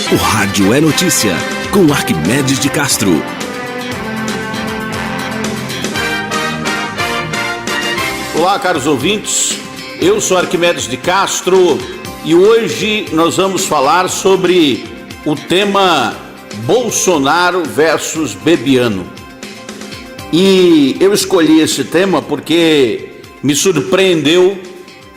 O Rádio é Notícia, com Arquimedes de Castro. Olá, caros ouvintes, eu sou Arquimedes de Castro e hoje nós vamos falar sobre o tema Bolsonaro versus Bebiano. E eu escolhi esse tema porque me surpreendeu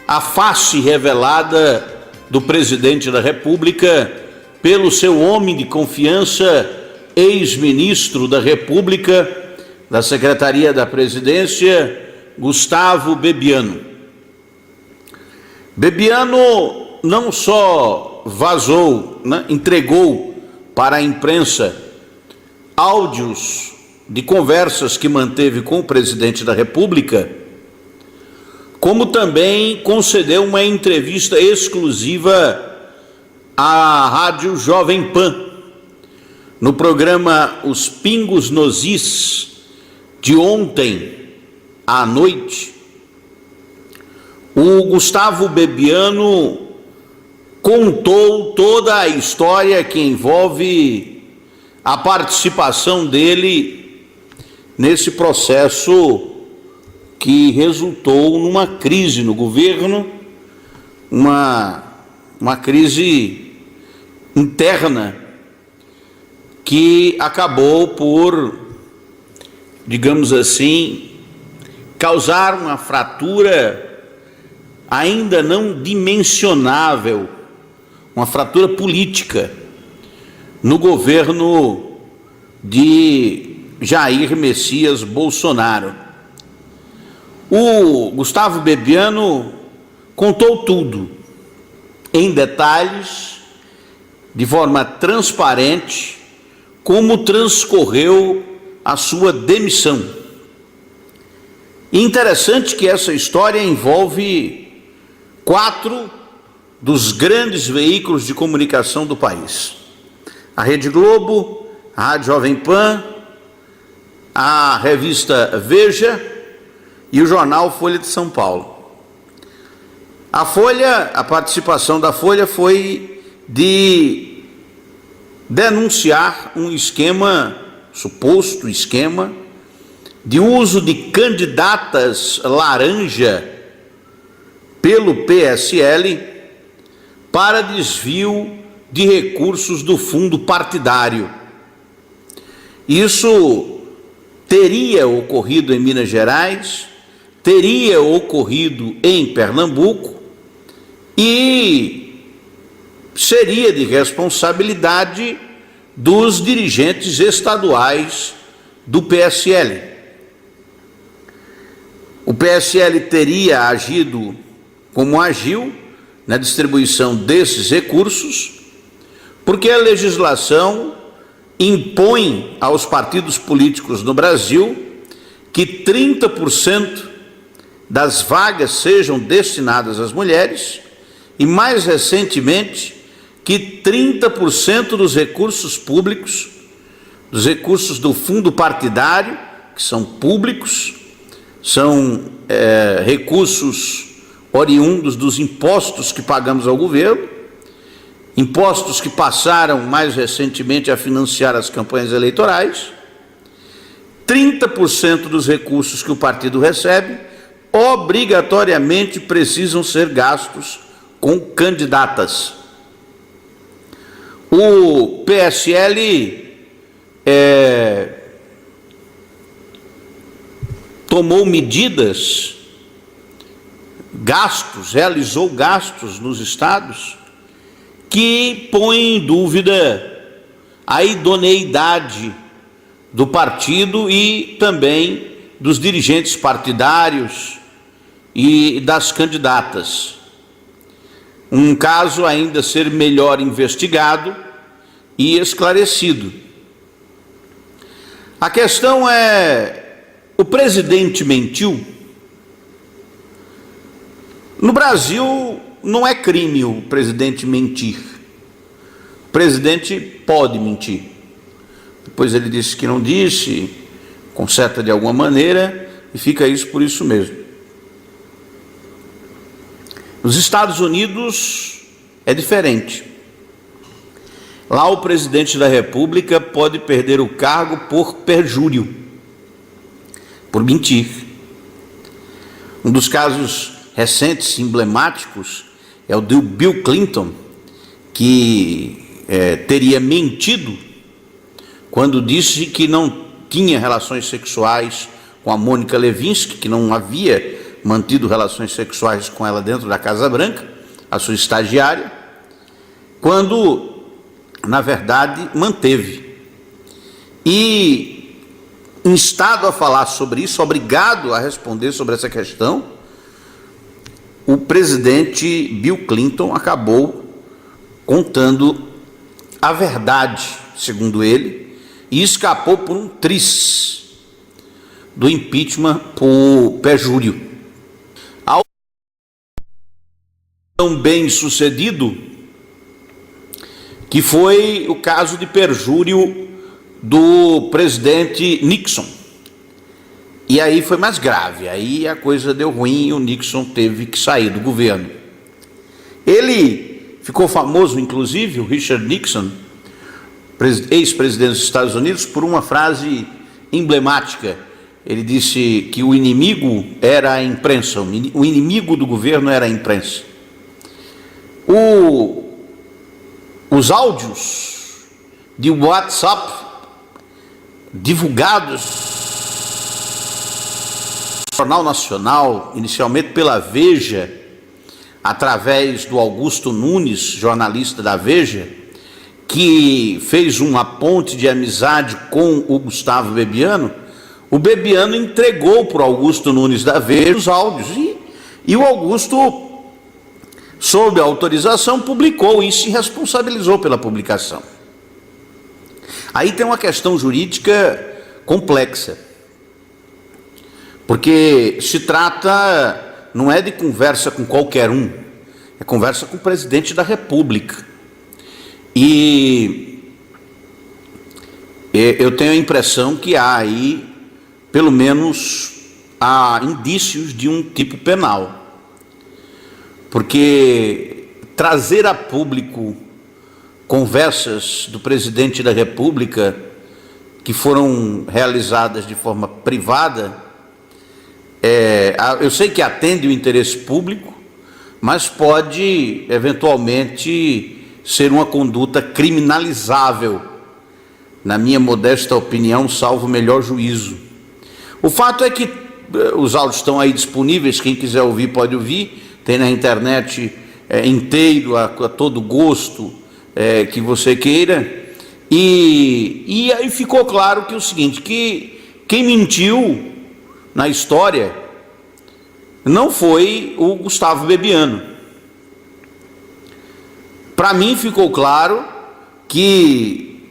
a face revelada do presidente da República pelo seu homem de confiança, ex-ministro da República, da Secretaria da Presidência, Gustavo Bebiano. Bebiano não só vazou, entregou para a imprensa áudios de conversas que manteve com o presidente da República, como também concedeu uma entrevista exclusiva à Rádio Jovem Pan, no programa Os Pingos nos Is, de ontem à noite. O Gustavo Bebiano contou toda a história que envolve a participação dele nesse processo que resultou numa crise no governo, uma crise interna que acabou por, digamos assim, causar uma fratura ainda não dimensionável, uma fratura política no governo de Jair Messias Bolsonaro. O Gustavo Bebiano contou tudo, em detalhes, de forma transparente, como transcorreu a sua demissão. E interessante que essa história envolve 4 dos grandes veículos de comunicação do país: a Rede Globo, a Rádio Jovem Pan, a revista Veja e o jornal Folha de São Paulo. A participação da Folha foi de denunciar um suposto esquema, de uso de candidatas laranja pelo PSL para desvio de recursos do fundo partidário. Isso teria ocorrido em Minas Gerais, teria ocorrido em Pernambuco e seria de responsabilidade dos dirigentes estaduais do PSL. O PSL teria agido como agiu na distribuição desses recursos, porque a legislação impõe aos partidos políticos no Brasil que 30% das vagas sejam destinadas às mulheres e, mais recentemente, que 30% dos recursos públicos, dos recursos do fundo partidário, que são públicos, são recursos oriundos dos impostos que pagamos ao governo, impostos que passaram mais recentemente a financiar as campanhas eleitorais, 30% dos recursos que o partido recebe obrigatoriamente precisam ser gastos com candidatas. O PSL tomou medidas, realizou gastos nos estados que põem em dúvida a idoneidade do partido e também dos dirigentes partidários e das candidatas. Um caso ainda ser melhor investigado e esclarecido. A questão é: o presidente mentiu? No Brasil, não é crime o presidente mentir. O presidente pode mentir. Depois ele disse que não disse, conserta de alguma maneira e fica isso por isso mesmo. Nos Estados Unidos é diferente. Lá o presidente da República pode perder o cargo por perjúrio, por mentir. Um dos casos recentes, emblemáticos, é o do Bill Clinton, que teria mentido quando disse que não tinha relações sexuais com a Mônica Lewinsky, que não havia mantido relações sexuais com ela dentro da Casa Branca, a sua estagiária, quando, na verdade, manteve. E, instado a falar sobre isso, obrigado a responder sobre essa questão, o presidente Bill Clinton acabou contando a verdade, segundo ele, e escapou por um tris do impeachment por perjúrio. Ao tão bem sucedido, que foi o caso de perjúrio do presidente Nixon. E aí foi mais grave, aí a coisa deu ruim e o Nixon teve que sair do governo. Ele ficou famoso, inclusive, o Richard Nixon, ex-presidente dos Estados Unidos, por uma frase emblemática. Ele disse que o inimigo era a imprensa, o inimigo do governo era a imprensa. Os áudios de WhatsApp divulgados no Jornal Nacional, inicialmente pela Veja, através do Augusto Nunes, jornalista da Veja, que fez uma ponte de amizade com o Gustavo Bebiano, o Bebiano entregou para o Augusto Nunes da Veja os áudios e o Augusto, sob a autorização, publicou isso e se responsabilizou pela publicação. Aí tem uma questão jurídica complexa, porque se trata, não é de conversa com qualquer um, é conversa com o presidente da República. E eu tenho a impressão que há aí, pelo menos, há indícios de um tipo penal, porque trazer a público conversas do presidente da República que foram realizadas de forma privada, eu sei que atende o interesse público, mas pode, eventualmente, ser uma conduta criminalizável, na minha modesta opinião, salvo o melhor juízo. O fato é que os áudios estão aí disponíveis, quem quiser ouvir pode ouvir, tem na internet inteiro, a todo gosto que você queira, e aí ficou claro que é o seguinte, que quem mentiu na história não foi o Gustavo Bebiano. Para mim ficou claro que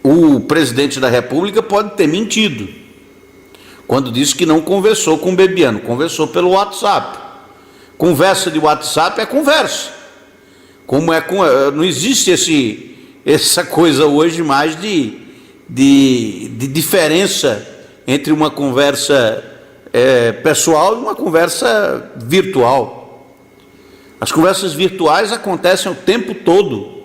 o presidente da República pode ter mentido quando disse que não conversou com o Bebiano, conversou pelo WhatsApp. Conversa de WhatsApp é conversa. Não existe essa coisa hoje mais de diferença entre uma conversa pessoal e uma conversa virtual. As conversas virtuais acontecem o tempo todo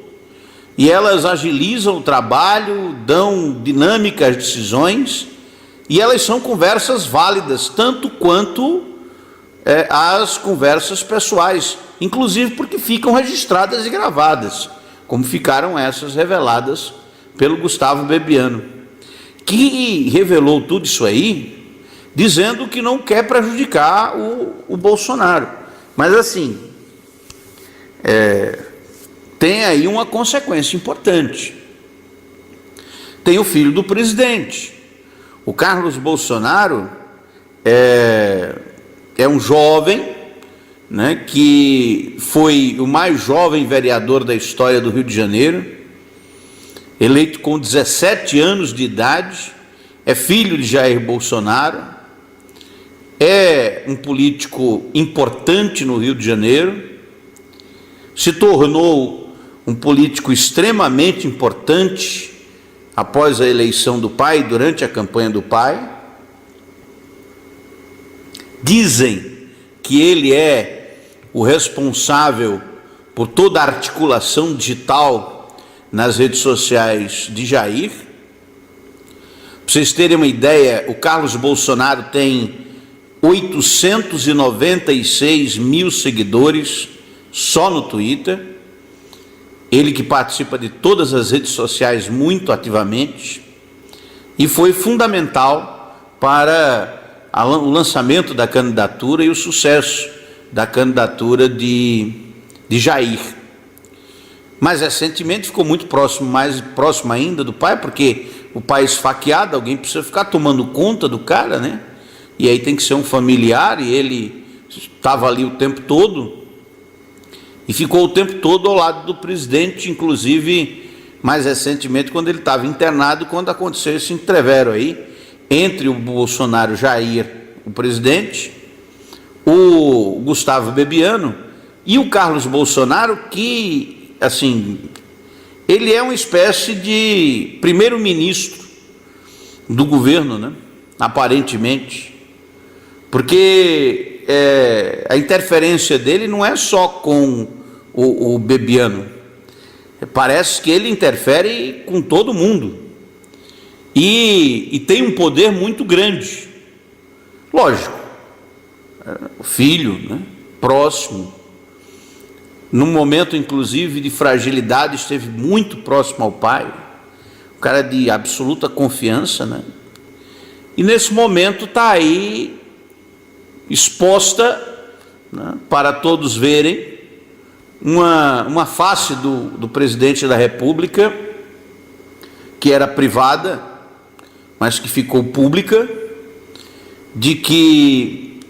e elas agilizam o trabalho, dão dinâmica às decisões e elas são conversas válidas, tanto quanto as conversas pessoais, inclusive porque ficam registradas e gravadas, como ficaram essas reveladas pelo Gustavo Bebiano, que revelou tudo isso aí, dizendo que não quer prejudicar o Bolsonaro. Mas assim, tem aí uma consequência importante. Tem o filho do presidente. O Carlos Bolsonaro é um jovem, né, que foi o mais jovem vereador da história do Rio de Janeiro, eleito com 17 anos de idade, é filho de Jair Bolsonaro, é um político importante no Rio de Janeiro, se tornou um político extremamente importante após a eleição do pai, durante a campanha do pai. Dizem que ele é o responsável por toda a articulação digital nas redes sociais de Jair. Para vocês terem uma ideia, o Carlos Bolsonaro tem 896 mil seguidores só no Twitter. Ele que participa de todas as redes sociais muito ativamente e foi fundamental para o lançamento da candidatura e o sucesso da candidatura de Jair. Mas recentemente ficou muito próximo, mais próximo ainda do pai, porque o pai esfaqueado, alguém precisa ficar tomando conta do cara, né? E aí tem que ser um familiar, e ele estava ali o tempo todo, e ficou o tempo todo ao lado do presidente, inclusive mais recentemente quando ele estava internado, quando aconteceu esse entrevero aí, entre o Bolsonaro Jair, o presidente, o Gustavo Bebiano e o Carlos Bolsonaro, que, assim, ele é uma espécie de primeiro-ministro do governo, né? Aparentemente, porque a interferência dele não é só com o Bebiano, parece que ele interfere com todo mundo. E tem um poder muito grande, lógico, o filho, né, próximo, num momento inclusive de fragilidade, esteve muito próximo ao pai, um cara de absoluta confiança, né? E nesse momento está aí exposta, né, para todos verem, uma face do presidente da República, que era privada, mas que ficou pública, de que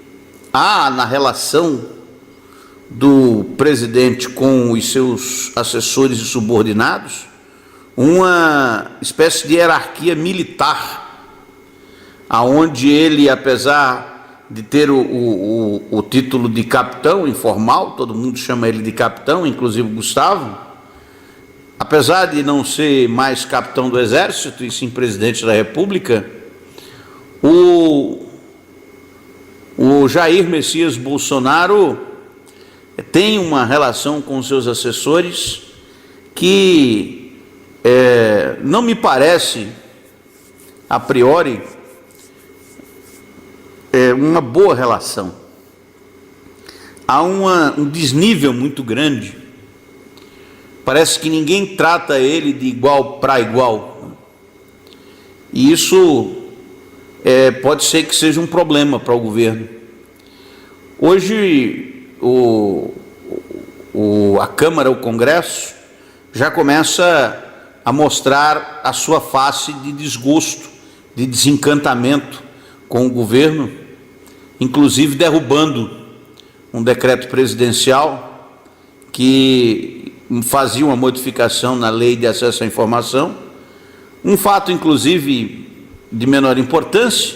há na relação do presidente com os seus assessores e subordinados uma espécie de hierarquia militar, aonde ele, apesar de ter o título de capitão informal, todo mundo chama ele de capitão, inclusive o Gustavo, apesar de não ser mais capitão do Exército e sim presidente da República, o Jair Messias Bolsonaro tem uma relação com seus assessores que não me parece, a priori, uma boa relação. Há um desnível muito grande. Parece que ninguém trata ele de igual para igual. E isso pode ser que seja um problema para o governo. Hoje, a Câmara, o Congresso, já começa a mostrar a sua face de desgosto, de desencantamento com o governo, inclusive derrubando um decreto presidencial que fazia uma modificação na lei de acesso à informação, um fato inclusive de menor importância,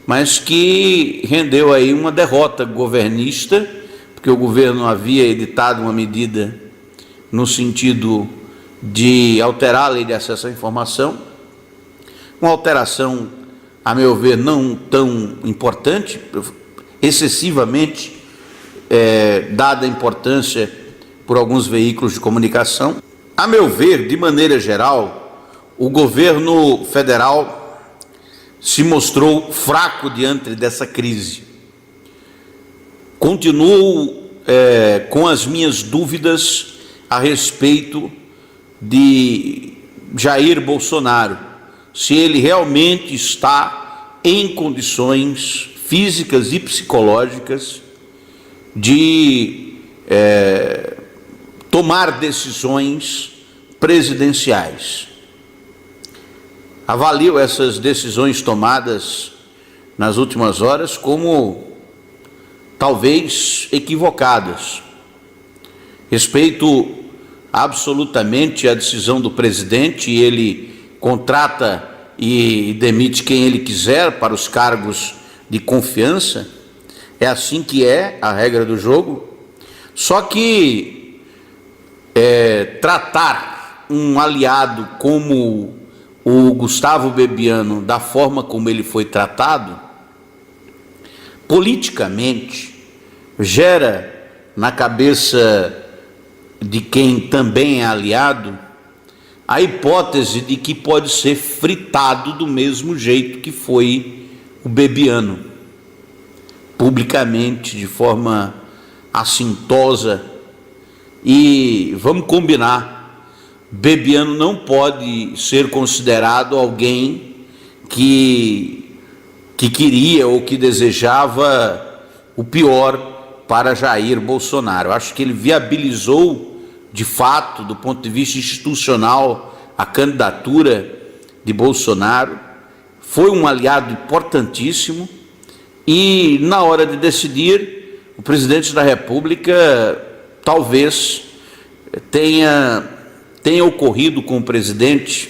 mas que rendeu aí uma derrota governista, porque o governo havia editado uma medida no sentido de alterar a lei de acesso à informação, uma alteração, a meu ver, não tão importante, excessivamente dada a importância por alguns veículos de comunicação. A meu ver, de maneira geral, o governo federal se mostrou fraco diante dessa crise. Continuo com as minhas dúvidas a respeito de Jair Bolsonaro, se ele realmente está em condições físicas e psicológicas de tomar decisões presidenciais. Avalio essas decisões tomadas nas últimas horas como talvez equivocadas. Respeito absolutamente a decisão do presidente, ele contrata e demite quem ele quiser para os cargos de confiança, é assim que é a regra do jogo. Só que tratar um aliado como o Gustavo Bebiano da forma como ele foi tratado, politicamente, gera na cabeça de quem também é aliado a hipótese de que pode ser fritado do mesmo jeito que foi o Bebiano, publicamente, de forma assintosa. E vamos combinar, Bebiano não pode ser considerado alguém que queria ou que desejava o pior para Jair Bolsonaro. Eu acho que ele viabilizou, de fato, do ponto de vista institucional, a candidatura de Bolsonaro, foi um aliado importantíssimo, e na hora de decidir, o presidente da República talvez tenha ocorrido com o presidente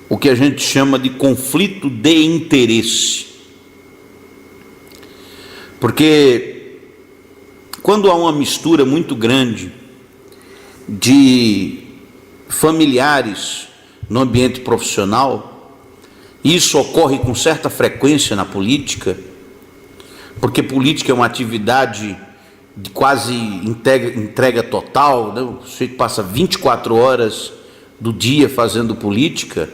o que a gente chama de conflito de interesse. Porque quando há uma mistura muito grande de familiares no ambiente profissional, e isso ocorre com certa frequência na política, porque política é uma atividade de quase entrega total, né? O sujeito passa 24 horas do dia fazendo política,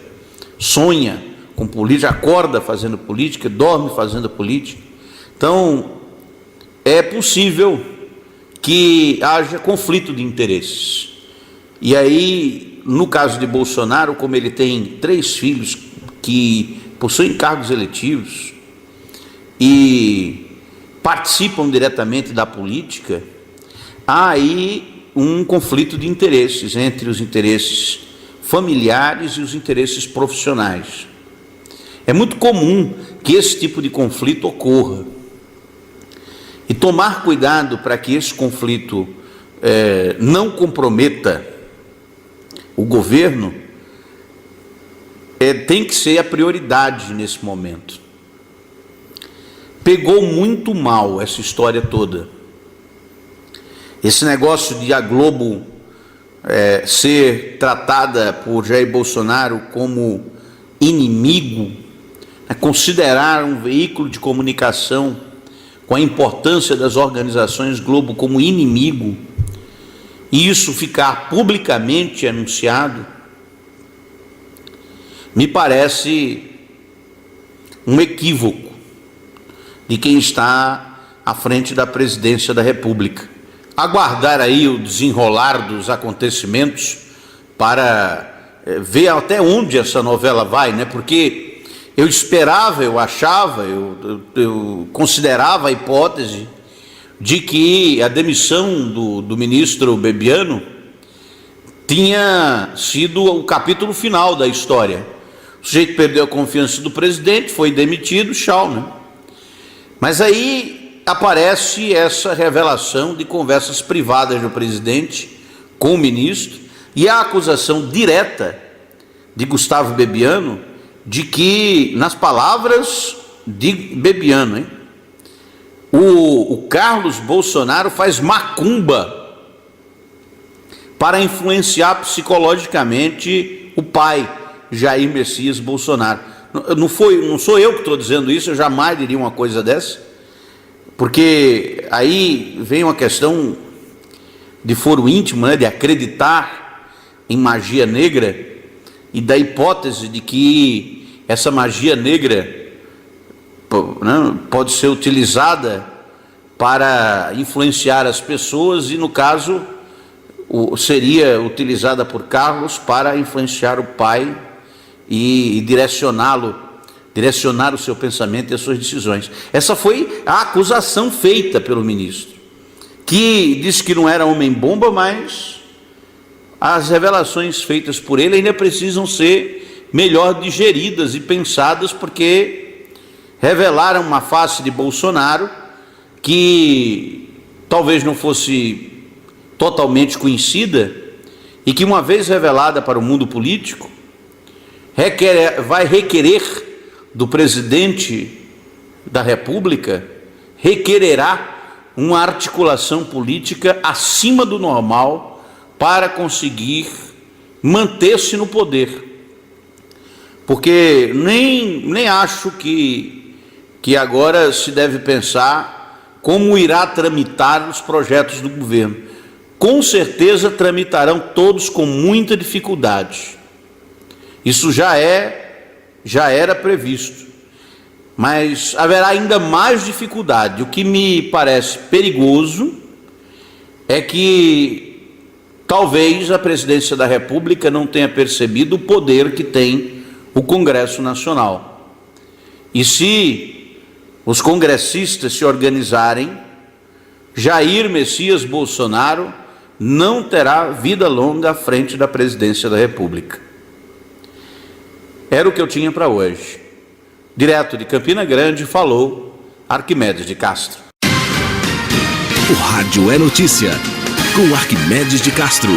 sonha com política, acorda fazendo política, dorme fazendo política. Então, é possível que haja conflito de interesses. E aí, no caso de Bolsonaro, como ele tem 3 filhos que possuem cargos eletivos e participam diretamente da política, há aí um conflito de interesses entre os interesses familiares e os interesses profissionais. É muito comum que esse tipo de conflito ocorra. E tomar cuidado para que esse conflito não comprometa o governo tem que ser a prioridade nesse momento. Pegou muito mal essa história toda. Esse negócio de a Globo ser tratada por Jair Bolsonaro como inimigo, considerar um veículo de comunicação com a importância das organizações Globo como inimigo, e isso ficar publicamente anunciado, me parece um equívoco de quem está à frente da presidência da República. Aguardar aí o desenrolar dos acontecimentos para ver até onde essa novela vai, né? Porque eu esperava, eu achava, eu considerava a hipótese de que a demissão do ministro Bebiano tinha sido o capítulo final da história. O sujeito perdeu a confiança do presidente, foi demitido, tchau, né? Mas aí aparece essa revelação de conversas privadas do presidente com o ministro e a acusação direta de Gustavo Bebiano de que, nas palavras de Bebiano, o Carlos Bolsonaro faz macumba para influenciar psicologicamente o pai, Jair Messias Bolsonaro. Não sou eu que estou dizendo isso, eu jamais diria uma coisa dessa, porque aí vem uma questão de foro íntimo, né, de acreditar em magia negra e da hipótese de que essa magia negra pode ser utilizada para influenciar as pessoas, e no caso seria utilizada por Carlos para influenciar o pai e direcionar o seu pensamento e as suas decisões. Essa foi a acusação feita pelo ministro, que disse que não era homem-bomba, mas as revelações feitas por ele ainda precisam ser melhor digeridas e pensadas, porque revelaram uma face de Bolsonaro que talvez não fosse totalmente conhecida e que, uma vez revelada para o mundo político, vai requerer do presidente da República, requererá uma articulação política acima do normal para conseguir manter-se no poder. Porque nem acho que agora se deve pensar como irá tramitar os projetos do governo. com certeza tramitarão todos com muita dificuldade. Isso já era previsto, mas haverá ainda mais dificuldade. O que me parece perigoso é que talvez a presidência da República não tenha percebido o poder que tem o Congresso Nacional. E se os congressistas se organizarem, Jair Messias Bolsonaro não terá vida longa à frente da presidência da República. Era o que eu tinha para hoje. Direto de Campina Grande, falou Arquimedes de Castro. O Rádio é Notícia, com Arquimedes de Castro.